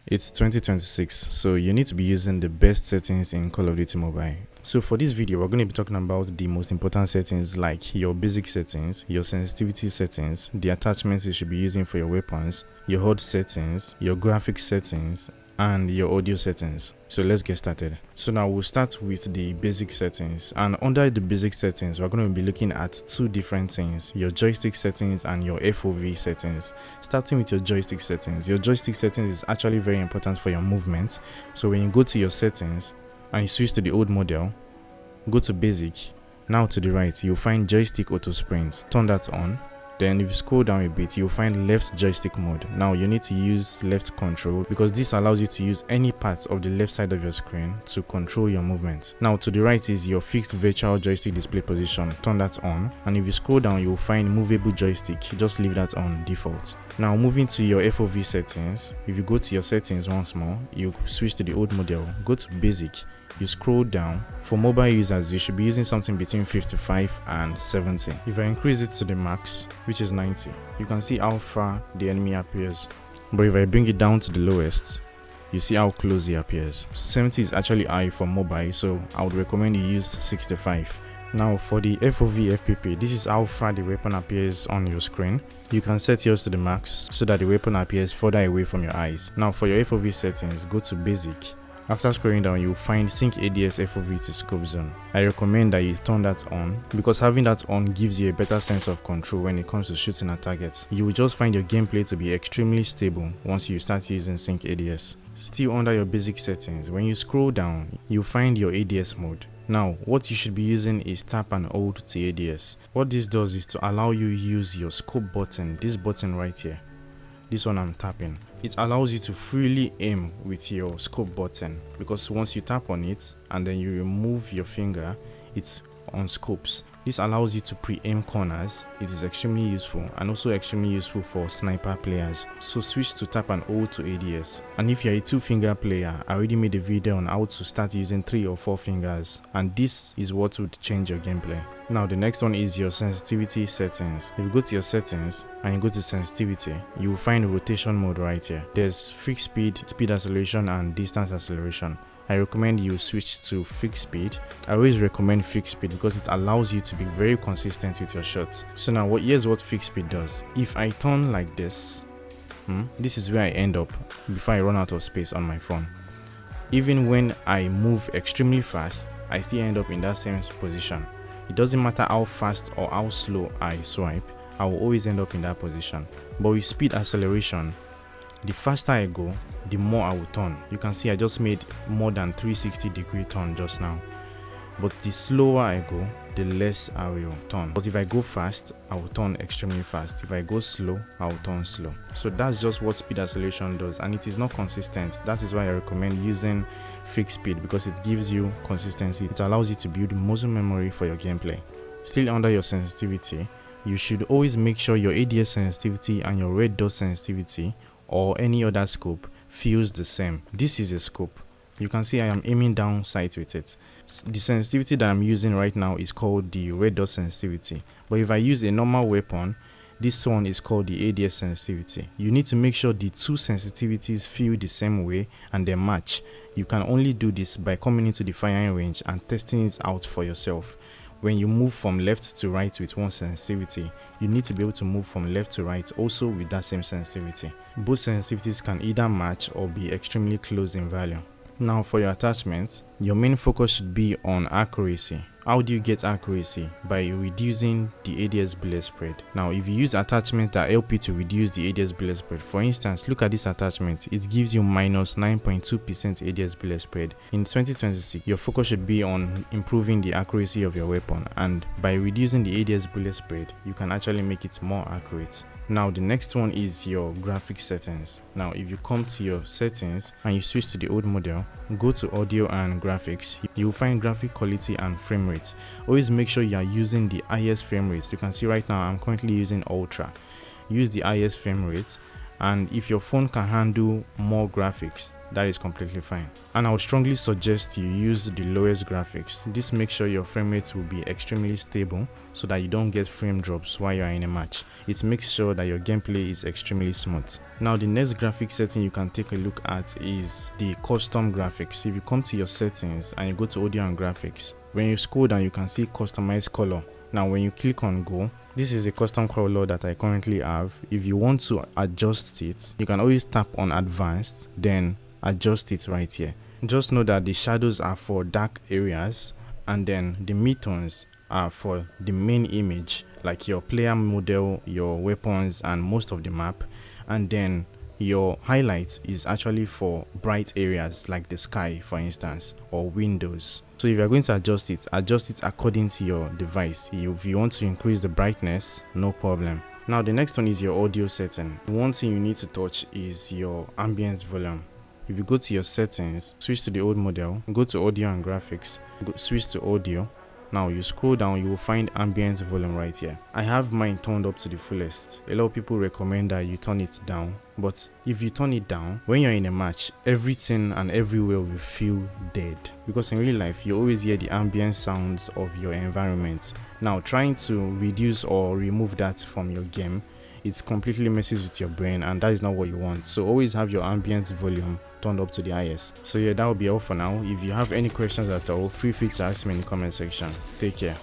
It's 2026, so you need to be using the best settings in Call of Duty Mobile. So for this video, we're going to be talking about the most important settings like your basic settings, your sensitivity settings, the attachments you should be using for your weapons, your HUD settings, your graphics settings, and your audio settings. So let's get started. So now we'll start with the basic settings, and under the basic settings we're going to be looking at two different things: your joystick settings and your FOV settings. Starting with your joystick settings is actually very important for your movement. So when you go to your settings and you switch to the old model, go to basic. Now to the right you'll find joystick auto sprint. Turn that on. Then if you scroll down a bit, you'll find left joystick mode. Now you need to use left control because this allows you to use any part of the left side of your screen to control your movement. Now to the right is your fixed virtual joystick display position. Turn that on, and if you scroll down you'll find movable joystick. Just leave that on default. Now moving to your FOV settings, if you go to your settings once more, you switch to the old model, go to basic. You scroll down. For mobile users, you should be using something between 55 and 70. If I increase it to the max, which is 90, you can see how far the enemy appears. But if I bring it down to the lowest, you see how close he appears. 70 is actually high for mobile, so I would recommend you use 65. Now for the FOV FPP, this is how far the weapon appears on your screen. You can set yours to the max so that the weapon appears further away from your eyes. Now for your FOV settings, go to basic. After scrolling down, you'll find Sync ADS FOV to scope zone. I recommend that you turn that on because having that on gives you a better sense of control when it comes to shooting at targets. You will just find your gameplay to be extremely stable once you start using Sync ADS. Still under your basic settings, when you scroll down, you'll find your ADS mode. Now, what you should be using is tap and hold to ADS. What this does is to allow you use your scope button, this button right here. This one I'm tapping. It allows you to freely aim with your scope button because once you tap on it and then you remove your finger, it's on scopes. This allows you to pre-aim corners. It is extremely useful and also extremely useful for sniper players. So switch to tap and hold to ADS. And if you're a 2-finger player, I already made a video on how to start using 3 or 4 fingers, and this is what would change your gameplay. Now the next one is your sensitivity settings. If you go to your settings and you go to sensitivity, you will find rotation mode right here. There's fixed speed, speed acceleration, and distance acceleration. I recommend you switch to fixed speed. I always recommend fixed speed because it allows you to be very consistent with your shots. So now here's what fixed speed does. If I turn like this, this is where I end up before I run out of space on my phone. Even when I move extremely fast, I still end up in that same position. It doesn't matter how fast or how slow I swipe, I will always end up in that position. But with speed acceleration, the faster I go, the more I will turn. You can see I just made more than 360-degree turn just now. But the slower I go, the less I will turn. But if I go fast, I will turn extremely fast. If I go slow, I will turn slow. So that's just what speed acceleration does, and it is not consistent. That is why I recommend using fixed speed because it gives you consistency. It allows you to build muscle memory for your gameplay. Still under your sensitivity, you should always make sure your ADS sensitivity and your red dot sensitivity or any other scope feels the same. This is a scope. You can see I am aiming down sight with it. The sensitivity that I'm using right now is called the red dot sensitivity, but if I use a normal weapon, this one is called the ADS sensitivity. You need to make sure the two sensitivities feel the same way and they match. You can only do this by coming into the firing range and testing it out for yourself. When you move from left to right with one sensitivity, you need to be able to move from left to right also with that same sensitivity. Both sensitivities can either match or be extremely close in value. Now for your attachments, your main focus should be on accuracy. How do you get accuracy? By reducing the ADS bullet spread. Now if you use attachments that help you to reduce the ADS bullet spread, for instance, look at this attachment. It gives you minus 9.2% ADS bullet spread. In 2026, your focus should be on improving the accuracy of your weapon, and by reducing the ADS bullet spread, you can actually make it more accurate. Now the next one is your graphics settings. Now if you come to your settings and you switch to the old model, go to audio and graphics, you will find graphic quality and frame rate. Always make sure you are using the highest frame rates. You can see right now I'm currently using ultra. Use the highest frame rate And if your phone can handle more graphics, that is completely fine. And I would strongly suggest you use the lowest graphics. This makes sure your frame rate will be extremely stable so that you don't get frame drops while you are in a match. It makes sure that your gameplay is extremely smooth. Now the next graphic setting you can take a look at is the custom graphics. If you come to your settings and you go to audio and graphics, when you scroll down you can see customize color. Now when you click on go, this is a custom color that I currently have. If you want to adjust it, you can always tap on advanced, then adjust it right here. Just know that the shadows are for dark areas, and then the midtones are for the main image, like your player model, your weapons, and most of the map. And then your highlight is actually for bright areas like the sky, for instance, or windows. So if you're going to adjust it according to your device. If you want to increase the brightness, no problem. Now the next one is your audio setting. One thing you need to touch is your ambience volume. If you go to your settings, switch to the old model, go to audio and graphics, switch to audio. Now you scroll down, you will find ambience volume right here. I have mine turned up to the fullest. A lot of people recommend that you turn it down, but if you turn it down, when you're in a match, everything and everywhere will feel dead, because in real life you always hear the ambient sounds of your environment. Now trying to reduce or remove that from your game, it completely messes with your brain, and that is not what you want. So always have your ambience volume turned up to the highest. So yeah, that will be all for now. If you have any questions at all, feel free to ask me in the comment section. Take care.